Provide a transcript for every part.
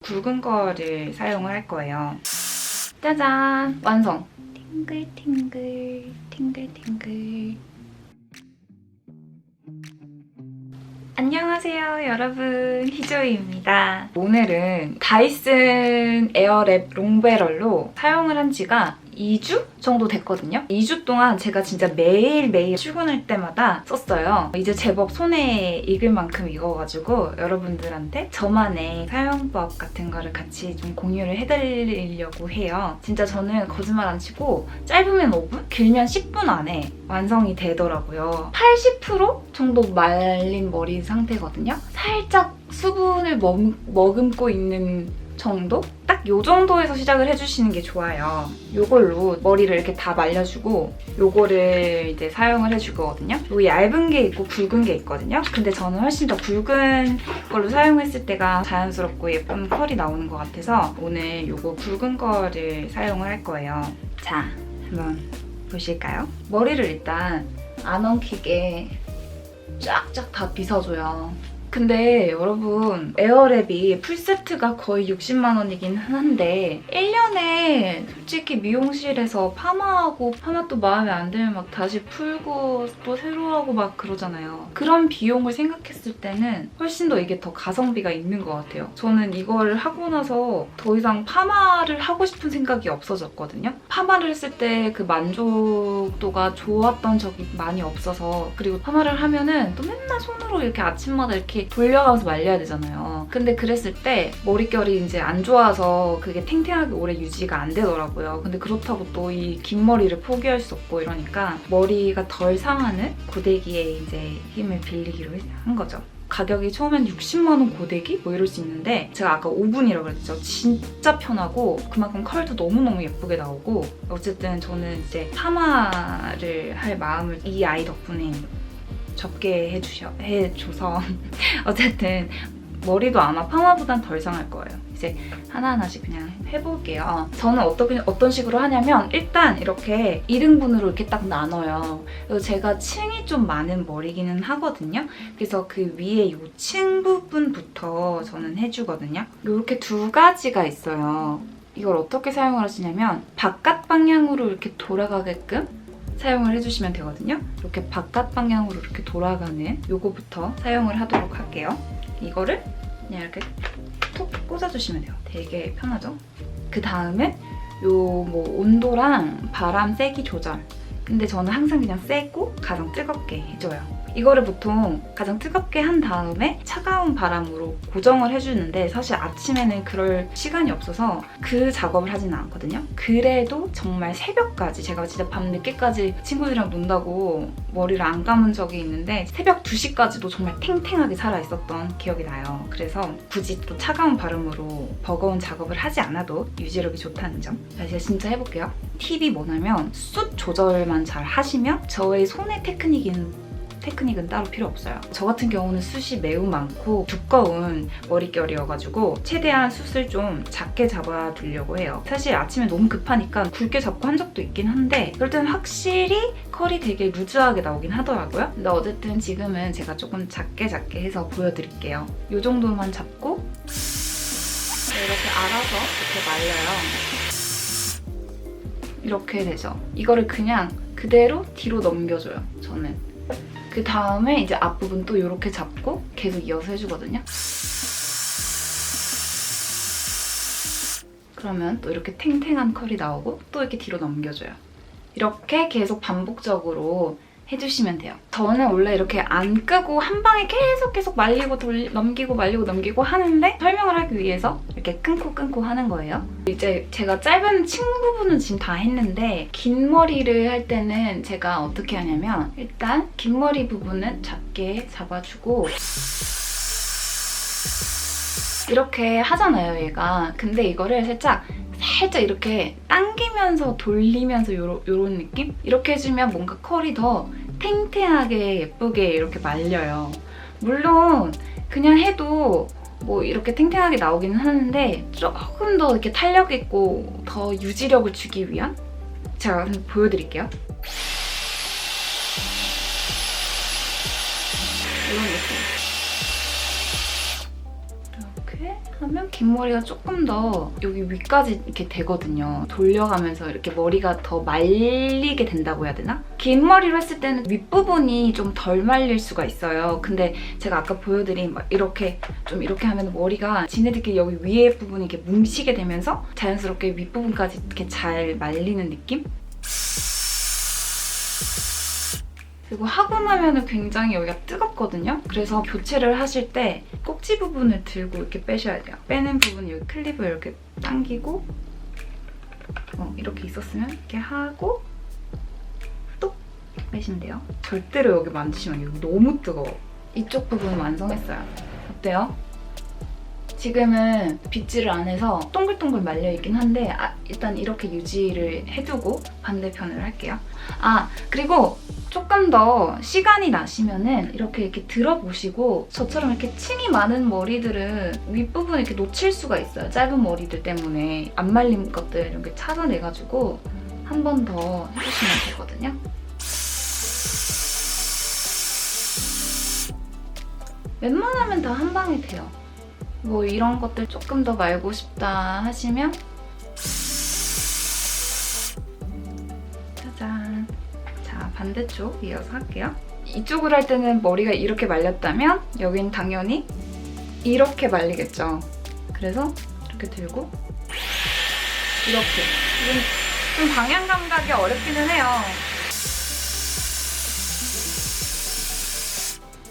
굵은 거를 사용을 할 거예요. 짜잔! 완성! 팅글팅글 팅글팅글. 안녕하세요 여러분, 희조이입니다. 오늘은 다이슨 에어랩 롱베럴로 사용을 한 지가 2주 정도 됐거든요. 2주 동안 제가 진짜 매일매일 출근할 때마다 썼어요. 이제 제법 손에 익을 만큼 익어가지고 여러분들한테 저만의 사용법 같은 거를 같이 좀 공유를 해드리려고 해요. 진짜 저는 거짓말 안 치고 짧으면 5분? 길면 10분 안에 완성이 되더라고요. 80% 정도 말린 머리 상태거든요. 살짝 수분을 머금고 있는 정도? 딱 요 정도에서 시작을 해주시는 게 좋아요. 요걸로 머리를 이렇게 다 말려주고 요거를 이제 사용을 해줄 거거든요. 요 얇은 게 있고 굵은 게 있거든요. 근데 저는 훨씬 더 굵은 걸로 사용했을 때가 자연스럽고 예쁜 컬이 나오는 것 같아서 오늘 요거 굵은 거를 사용을 할 거예요. 자, 한번 보실까요? 머리를 일단 안 엉키게 쫙쫙 다 빗어줘요. 근데 여러분, 에어랩이 풀세트가 거의 60만 원이긴 한데 1년에 솔직히 미용실에서 파마하고 파마 또 마음에 안 들면 막 다시 풀고 또 새로 하고 막 그러잖아요. 그런 비용을 생각했을 때는 훨씬 더 이게 더 가성비가 있는 것 같아요. 저는 이거를 하고 나서 더 이상 파마를 하고 싶은 생각이 없어졌거든요. 파마를 했을 때 그 만족도가 좋았던 적이 많이 없어서, 그리고 파마를 하면은 또 맨날 손으로 이렇게 아침마다 이렇게 돌려가면서 말려야 되잖아요. 근데 그랬을 때 머릿결이 이제 안 좋아서 그게 탱탱하게 오래 유지가 안 되더라고요. 근데 그렇다고 또 이 긴 머리를 포기할 수 없고 이러니까 머리가 덜 상하는 고데기에 이제 힘을 빌리기로 한 거죠. 가격이 처음엔 60만 원 고데기? 뭐 이럴 수 있는데 제가 아까 5분이라고 그랬죠. 진짜 편하고 그만큼 컬도 너무너무 예쁘게 나오고, 어쨌든 저는 이제 파마를 할 마음을 이 아이 덕분에 적게 해줘서 어쨌든 머리도 아마 파마보단 덜 상할 거예요. 이제 하나하나씩 그냥 해볼게요. 저는 어떤 식으로 하냐면 일단 이렇게 2등분으로 이렇게 딱 나눠요. 그래서 제가 층이 좀 많은 머리기는 하거든요. 그래서 그 위에 이 층 부분부터 저는 해주거든요. 이렇게 두 가지가 있어요. 이걸 어떻게 사용을 하시냐면 바깥 방향으로 이렇게 돌아가게끔 사용을 해주시면 되거든요. 이렇게 바깥 방향으로 이렇게 돌아가는 요거부터 사용을 하도록 할게요. 이거를 그냥 이렇게 톡 꽂아주시면 돼요. 되게 편하죠? 그 다음에 요 뭐 온도랑 바람 세기 조절. 근데 저는 항상 그냥 세고 가장 뜨겁게 해줘요. 이거를 보통 가장 뜨겁게 한 다음에 차가운 바람으로 고정을 해주는데 사실 아침에는 그럴 시간이 없어서 그 작업을 하지는 않거든요. 그래도 정말 새벽까지, 제가 진짜 밤 늦게까지 친구들이랑 논다고 머리를 안 감은 적이 있는데 새벽 2시까지도 정말 탱탱하게 살아있었던 기억이 나요. 그래서 굳이 또 차가운 바람으로 버거운 작업을 하지 않아도 유지력이 좋다는 점. 자, 이제 진짜 해볼게요. 팁이 뭐냐면 숱 조절만 잘 하시면 저의 손의 테크닉은 따로 필요 없어요. 저 같은 경우는 숱이 매우 많고 두꺼운 머릿결이어가지고 최대한 숱을 좀 작게 잡아두려고 해요. 사실 아침에 너무 급하니까 굵게 잡고 한 적도 있긴 한데 그럴 때는 확실히 컬이 되게 루즈하게 나오긴 하더라고요. 근데 어쨌든 지금은 제가 조금 작게 해서 보여드릴게요. 이 정도만 잡고 이렇게 알아서 이렇게 말려요. 이렇게 되죠. 이거를 그냥 그대로 뒤로 넘겨줘요, 저는. 그 다음에 이제 앞부분 또 이렇게 잡고 계속 이어서 해주거든요. 그러면 또 이렇게 탱탱한 컬이 나오고 또 이렇게 뒤로 넘겨줘요. 이렇게 계속 반복적으로 해주시면 돼요. 저는 원래 이렇게 안 끄고 한 방에 계속 말리고 넘기고 말리고 넘기고 하는데 설명을 하기 위해서 이렇게 끊고 하는 거예요. 이제 제가 짧은 층 부분은 지금 다 했는데 긴 머리를 할 때는 제가 어떻게 하냐면 일단 긴 머리 부분은 작게 잡아주고 이렇게 하잖아요, 얘가. 근데 이거를 살짝 이렇게 당기면서 돌리면서 요런 느낌? 이렇게 해주면 뭔가 컬이 더 탱탱하게 예쁘게 이렇게 말려요. 물론 그냥 해도 뭐 이렇게 탱탱하게 나오기는 하는데 조금 더 이렇게 탄력 있고 더 유지력을 주기 위한? 제가 보여드릴게요. 이런 느낌. 이렇게 그러면 긴 머리가 조금 더 여기 위까지 이렇게 되거든요. 돌려가면서 이렇게 머리가 더 말리게 된다고 해야 되나? 긴 머리로 했을 때는 윗부분이 좀 덜 말릴 수가 있어요. 근데 제가 아까 보여드린 막 이렇게 좀 이렇게 하면 머리가 지네들끼리 여기 위에 부분이 이렇게 뭉치게 되면서 자연스럽게 윗부분까지 이렇게 잘 말리는 느낌? 그리고 하고 나면 굉장히 여기가 뜨겁거든요. 그래서 교체를 하실 때 꼭지 부분을 들고 이렇게 빼셔야 돼요. 빼는 부분 여기 클립을 이렇게 당기고 이렇게 있었으면 이렇게 하고 또 빼시면 돼요. 절대로 여기 만지시면 여기 너무 뜨거워. 이쪽 부분 완성했어요. 어때요? 지금은 빗질을 안 해서 동글동글 말려있긴 한데 일단 이렇게 유지를 해두고 반대편을 할게요. 그리고 조금 더 시간이 나시면은 이렇게 들어보시고 저처럼 이렇게 층이 많은 머리들은 윗부분 이렇게 놓칠 수가 있어요. 짧은 머리들 때문에 안 말린 것들 이렇게 찾아내가지고 한 번 더 해주시면 되거든요. 웬만하면 다 한 방에 돼요. 뭐 이런 것들 조금 더 말고 싶다 하시면 짜잔. 자, 반대쪽 이어서 할게요. 이쪽으로 할 때는 머리가 이렇게 말렸다면 여긴 당연히 이렇게 말리겠죠. 그래서 이렇게 들고 이렇게. 좀 방향 감각이 어렵기는 해요.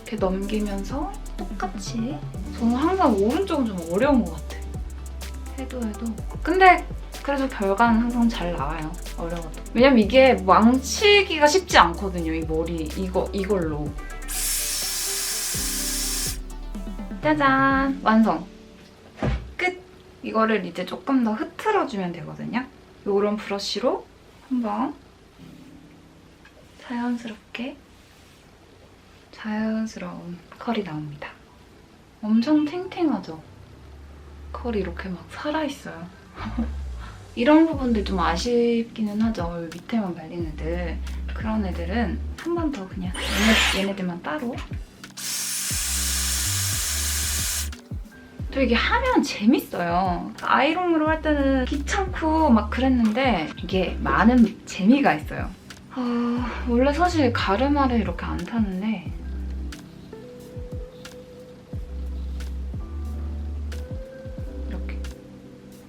이렇게 넘기면서 똑같이. 저는 항상 오른쪽은 좀 어려운 것 같아. 해도. 근데 그래도 결과는 항상 잘 나와요. 어려워도. 왜냐면 이게 망치기가 쉽지 않거든요. 이 머리 이걸로. 짜잔! 완성! 끝! 이거를 이제 조금 더 흐트러주면 되거든요. 이런 브러쉬로 한번 자연스러운 컬이 나옵니다. 엄청 탱탱하죠? 컬이 이렇게 막 살아있어요. 이런 부분들 좀 아쉽기는 하죠. 여기 밑에만 발린 애들. 그런 애들은 한 번 더 그냥 얘네들만 따로. 또 이게 하면 재밌어요. 아이롱으로 할 때는 귀찮고 막 그랬는데 이게 많은 재미가 있어요. 원래 사실 가르마를 이렇게 안 타는데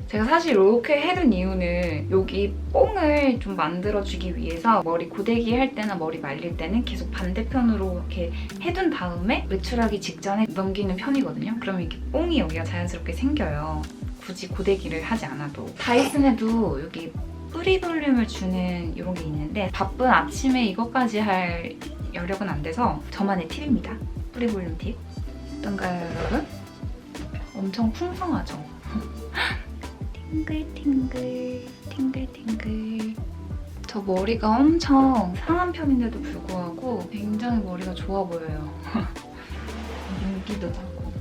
제가 사실 이렇게 해둔 이유는 여기 뽕을 좀 만들어주기 위해서 머리 고데기 할 때나 머리 말릴 때는 계속 반대편으로 이렇게 해둔 다음에 외출하기 직전에 넘기는 편이거든요. 그러면 이렇게 뽕이 여기가 자연스럽게 생겨요. 굳이 고데기를 하지 않아도. 다이슨에도 여기 뿌리 볼륨을 주는 이런 게 있는데 바쁜 아침에 이것까지 할 여력은 안 돼서 저만의 팁입니다. 뿌리 볼륨 팁. 어떤가요, 여러분? 엄청 풍성하죠? 팅글팅글 팅글팅글. 저 머리가 엄청 상한 편인데도 불구하고 굉장히 머리가 좋아 보여요. 윤기도 나고.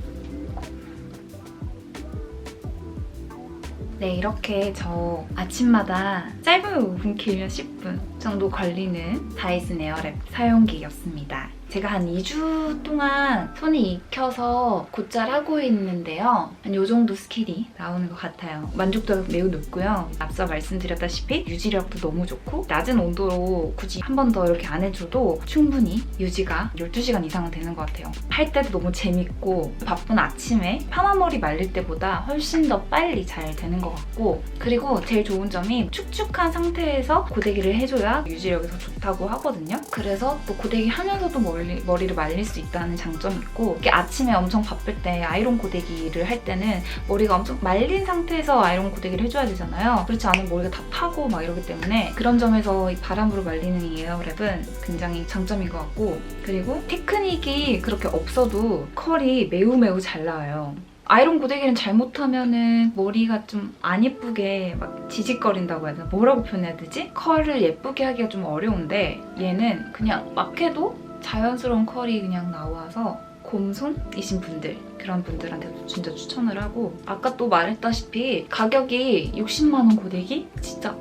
네, 이렇게 저 아침마다 짧으면 5분, 길면 10분 정도 걸리는 다이슨 에어랩 사용기였습니다. 제가 한 2주 동안 손이 익혀서 곧잘 하고 있는데요. 한 이 정도 스킬이 나오는 것 같아요. 만족도가 매우 높고요. 앞서 말씀드렸다시피 유지력도 너무 좋고 낮은 온도로 굳이 한 번 더 이렇게 안 해줘도 충분히 유지가 12시간 이상은 되는 것 같아요. 할 때도 너무 재밌고 바쁜 아침에 파마머리 말릴 때보다 훨씬 더 빨리 잘 되는 것 같고, 그리고 제일 좋은 점이 축축한 상태에서 고데기를 해줘야 유지력이 더 좋다고 하거든요. 그래서 또 고데기 하면서도 머리를 말릴 수 있다는 장점이 있고, 이렇게 아침에 엄청 바쁠 때 아이롱 고데기를 할 때는 머리가 엄청 말린 상태에서 아이롱 고데기를 해줘야 되잖아요. 그렇지 않으면 머리가 다 타고 막 이러기 때문에 그런 점에서 이 바람으로 말리는 이 에어랩은 굉장히 장점인 것 같고, 그리고 테크닉이 그렇게 없어도 컬이 매우 잘 나와요. 아이롱 고데기는 잘못하면은 머리가 좀 안 예쁘게 막 지직거린다고 해야 되나? 뭐라고 표현해야 되지? 컬을 예쁘게 하기가 좀 어려운데 얘는 그냥 막 해도 자연스러운 컬이 그냥 나와서 곰손이신 분들, 그런 분들한테도 진짜 추천을 하고, 아까 또 말했다시피 가격이 60만 원 고데기? 진짜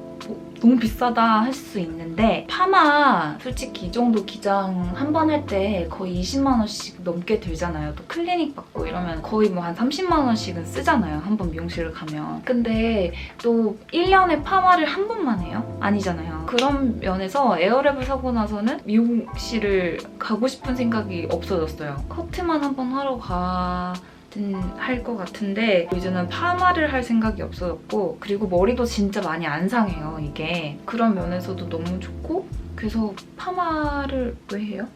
너무 비싸다 할 수 있는데 파마 솔직히 이 정도 기장 한 번 할 때 거의 20만 원씩 넘게 들잖아요. 또 클리닉 받고 이러면 거의 뭐 한 30만 원씩은 쓰잖아요. 한 번 미용실을 가면. 근데 또 1년에 파마를 한 번만 해요? 아니잖아요. 그런 면에서 에어랩을 사고 나서는 미용실을 가고 싶은 생각이 없어졌어요. 커트만 한 번 하러 할 것 같은데 이제는 파마를 할 생각이 없어졌고, 그리고 머리도 진짜 많이 안 상해요, 이게. 그런 면에서도 너무 좋고, 그래서 파마를 왜 해요?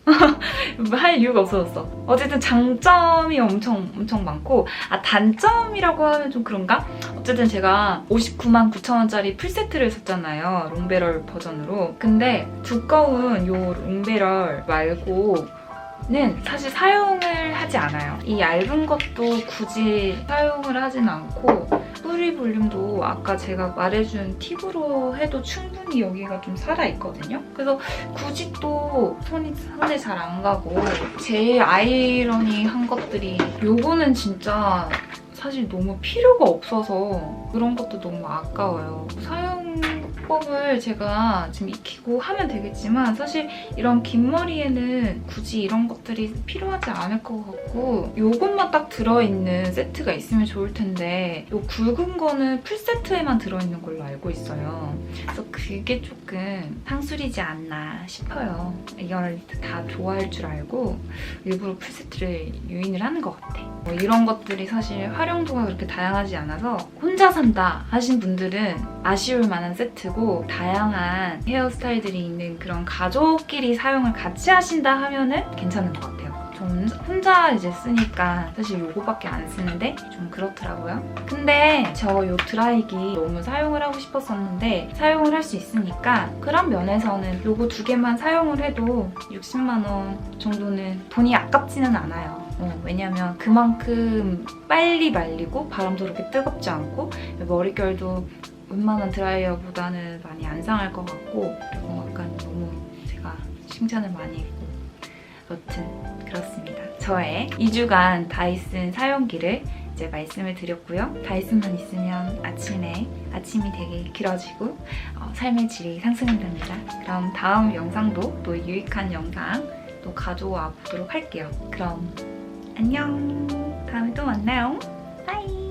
할 이유가 없어졌어. 어쨌든 장점이 엄청 많고, 단점이라고 하면 좀 그런가? 어쨌든 제가 59만 9천 원짜리 풀세트를 샀잖아요, 롱베럴 버전으로. 근데 두꺼운 요 롱베럴 말고 는 사실 사용을 하지 않아요. 이 얇은 것도 굳이 사용을 하진 않고, 뿌리 볼륨도 아까 제가 말해준 팁으로 해도 충분히 여기가 좀 살아있거든요. 그래서 굳이 또 손에 잘 안 가고, 제일 아이러니한 것들이 요거는 진짜 사실 너무 필요가 없어서 그런 것도 너무 아까워요. 사용법을 제가 지금 익히고 하면 되겠지만 사실 이런 긴 머리에는 굳이 이런 것들이 필요하지 않을 것 같고, 요것만 딱 들어있는 세트가 있으면 좋을 텐데 요 굵은 거는 풀세트에만 들어있는 걸로 알고 있어요. 그래서 그게 조금 상술이지 않나 싶어요. 이걸 다 좋아할 줄 알고 일부러 풀세트를 유인을 하는 것 같아. 뭐 이런 것들이 사실 활용도가 그렇게 다양하지 않아서 혼자 산다 하신 분들은 아쉬울 만한 세트고, 다양한 헤어스타일들이 있는 그런 가족끼리 사용을 같이 하신다 하면은 괜찮은 것 같아요. 전 혼자 이제 쓰니까 사실 요거밖에 안 쓰는데 좀 그렇더라고요. 근데 저 요 드라이기 너무 사용을 하고 싶었었는데 사용을 할 수 있으니까 그런 면에서는 요거 두 개만 사용을 해도 60만 원 정도는 돈이 아깝지는 않아요. 왜냐면 그만큼 빨리 말리고 바람도 그렇게 뜨겁지 않고 머릿결도 웬만한 드라이어보다는 많이 안 상할 것 같고, 그리고 약간 너무 제가 칭찬을 많이 했고, 여튼 그렇습니다. 저의 2주간 다이슨 사용기를 이제 말씀을 드렸고요. 다이슨만 있으면 아침이 되게 길어지고 삶의 질이 상승한답니다. 그럼 다음 영상도 또 유익한 영상 또 가져와 보도록 할게요. 그럼 안녕. 다음에 또 만나요. 바이.